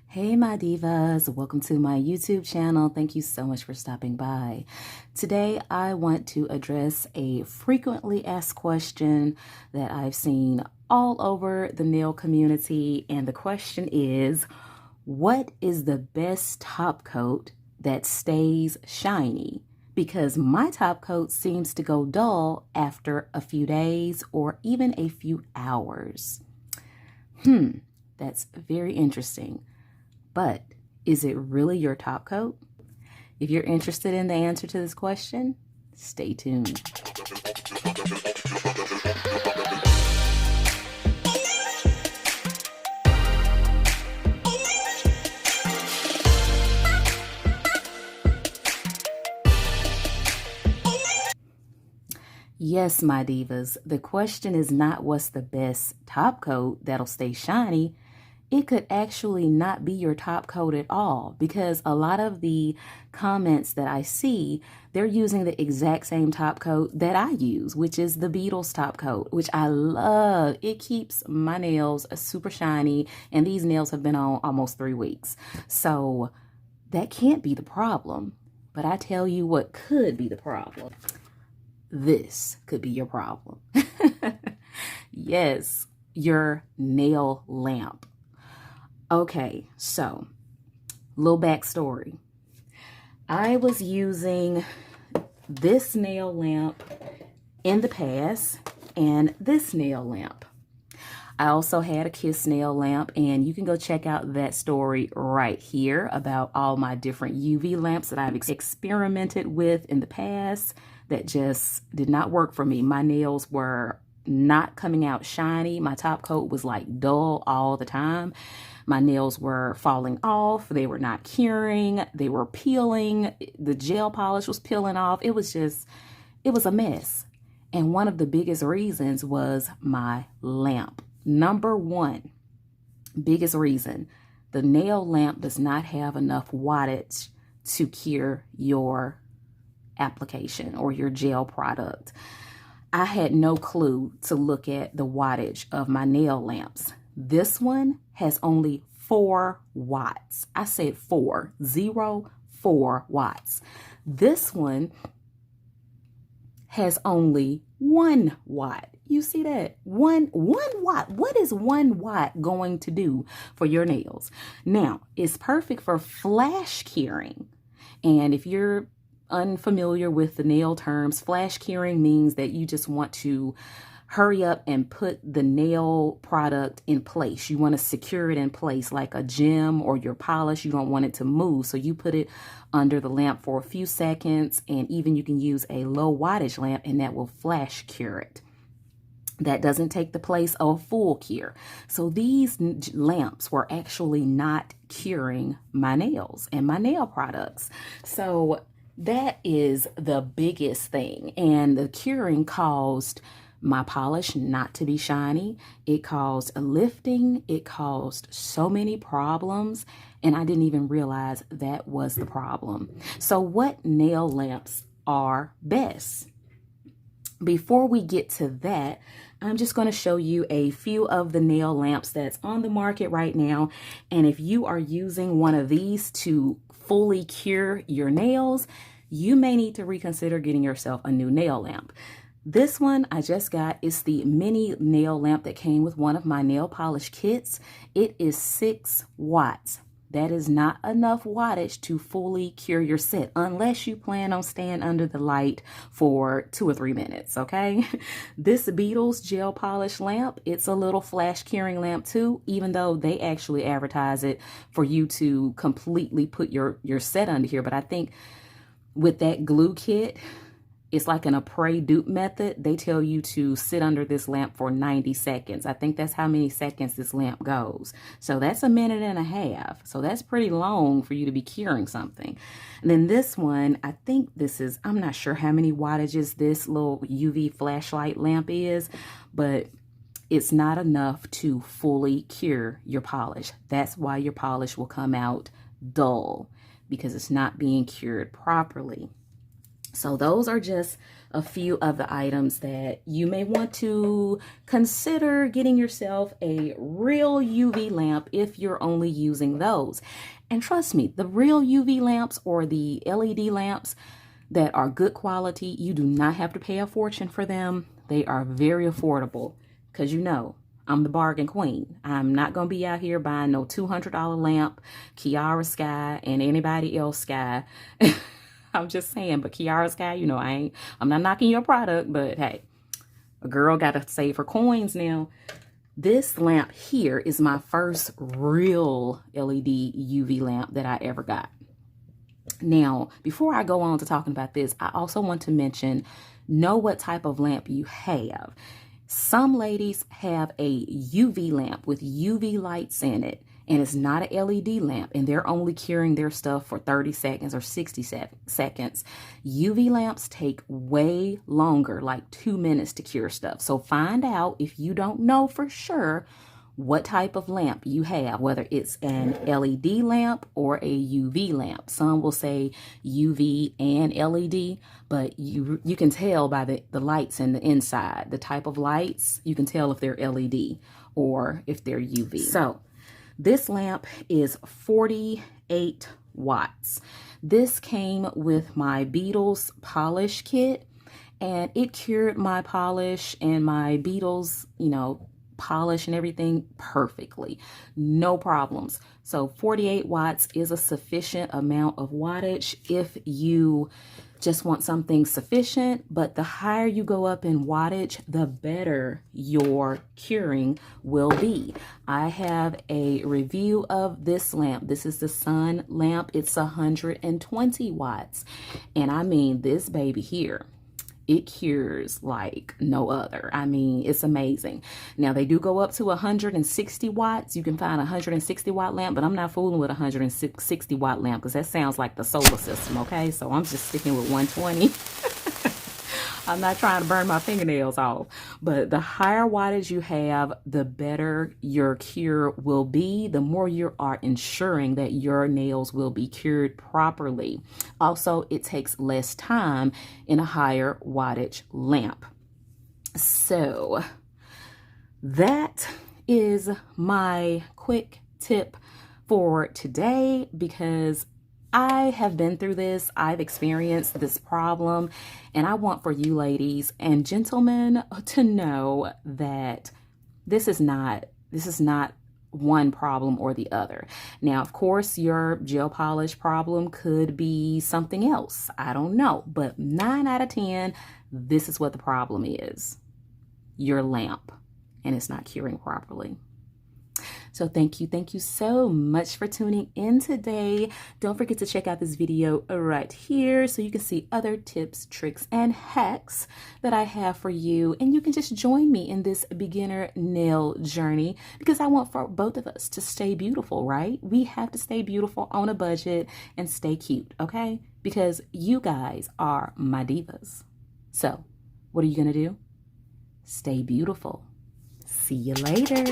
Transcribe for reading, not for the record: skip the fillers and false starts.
Hey, my divas, welcome to my YouTube channel. Thank you so much for stopping by. Today, I want to address a frequently asked question that I've seen all over the nail community. And the question is, what is the best top coat that stays shiny? Because my top coat seems to go dull after a few days or even a few hours. That's very interesting. But is it really your top coat? If you're interested in the answer to this question, stay tuned. Yes, my divas, the question is not what's the best top coat that'll stay shiny. It could actually not be your top coat at all, because a lot of the comments that I see, they're using the exact same top coat that I use, which is the Beetles top coat, which I love. It keeps my nails super shiny, and these nails have been on almost 3 weeks. So that can't be the problem. But I tell you what could be the problem. This could be your problem. Yes, your nail lamp. Okay, so little backstory. I was using this nail lamp in the past and this nail lamp. I also had a Kiss nail lamp, and you can go check out that story right here about all my different UV lamps that I've experimented with in the past that just did not work for me. My nails were not coming out shiny. My top coat was like dull all the time. My nails were falling off. They were not curing. They were peeling. The gel polish was peeling off. It was a mess. And one of the biggest reasons was my lamp. Number one, biggest reason, the nail lamp does not have enough wattage to cure your application or your gel product. I had no clue to look at the wattage of my nail lamps. This one has only 4 watts. I said 4 watts. This one has only 1 watt. You see that? One watt. What is 1 watt going to do for your nails? Now, it's perfect for flash curing. And if you're unfamiliar with the nail terms, flash curing means that you just want to hurry up and put the nail product in place. You want to secure it in place like a gem or your polish. You don't want it to move. So you put it under the lamp for a few seconds, and even you can use a low wattage lamp and that will flash cure it. That doesn't take the place of full cure. So these lamps were actually not curing my nails and my nail products. So that is the biggest thing. And the curing caused my polish not to be shiny. It caused a lifting. It caused so many problems. And I didn't even realize that was the problem. So what nail lamps are best? Before we get to that, I'm just going to show you a few of the nail lamps that's on the market right now. And if you are using one of these to fully cure your nails, you may need to reconsider getting yourself a new nail lamp. This one I just got is the mini nail lamp that came with one of my nail polish kits. It is 6 watts. That is not enough wattage to fully cure your set unless you plan on staying under the light for 2 or 3 minutes, okay? This Beetles gel polish lamp, it's a little flash curing lamp too, even though they actually advertise it for you to completely put your set under here. But I think with that glue kit, it's like an après dupe method. They tell you to sit under this lamp for 90 seconds. I think that's how many seconds this lamp goes. So that's 1.5 minutes. So that's pretty long for you to be curing something. And then this one, I think this is, I'm not sure how many wattages this little UV flashlight lamp is, but it's not enough to fully cure your polish. That's why your polish will come out dull, because it's not being cured properly. So those are just a few of the items that you may want to consider getting yourself a real UV lamp if you're only using those. And trust me, the real UV lamps or the LED lamps that are good quality, you do not have to pay a fortune for them. They are very affordable because you know, I'm the bargain queen. I'm not going to be out here buying no $200 lamp, Kiara Sky, and anybody else Sky. I'm just saying, but Kiara Sky, you know, I'm not knocking your product, but hey, a girl got to save her coins now. This lamp here is my first real LED UV lamp that I ever got. Now, before I go on to talking about this, I also want to mention, know what type of lamp you have. Some ladies have a UV lamp with UV lights in it, and it's not an LED lamp, and they're only curing their stuff for 30 seconds or 60 seconds. UV lamps take way longer, like 2 minutes to cure stuff. So find out, if you don't know for sure, what type of lamp you have, whether it's an LED lamp or a UV lamp. Some will say UV and LED, but you can tell by the lights in the inside. The type of lights, you can tell if they're LED or if they're UV. So this lamp is 48 watts. This came with my Beetles polish kit, and it cured my polish and my Beetles, you know, polish and everything perfectly, no problems. So 48 watts is a sufficient amount of wattage if you just want something sufficient, but the higher you go up in wattage, the better your curing will be. I have a review of this lamp. This is the Sun lamp. It's 120 watts, and I mean, this baby here, it cures like no other. I mean, it's amazing. Now, they do go up to 160 watts. You can find a 160 watt lamp, but I'm not fooling with a 160 watt lamp because that sounds like the solar system, okay? So I'm just sticking with 120. I'm not trying to burn my fingernails off, but the higher wattage you have, the better your cure will be, the more you are ensuring that your nails will be cured properly. Also, it takes less time in a higher wattage lamp. So that is my quick tip for today, because I have been through this. I've experienced this problem, and I want for you ladies and gentlemen to know that this is not one problem or the other. Now, of course, your gel polish problem could be something else. I don't know, but 9 out of 10, this is what the problem is. Your lamp, and it's not curing properly. So thank you so much for tuning in today. Don't forget to check out this video right here so you can see other tips, tricks, and hacks that I have for you. And you can just join me in this beginner nail journey, because I want for both of us to stay beautiful, right? We have to stay beautiful on a budget and stay cute, okay? Because you guys are my divas. So what are you gonna do? Stay beautiful. See you later.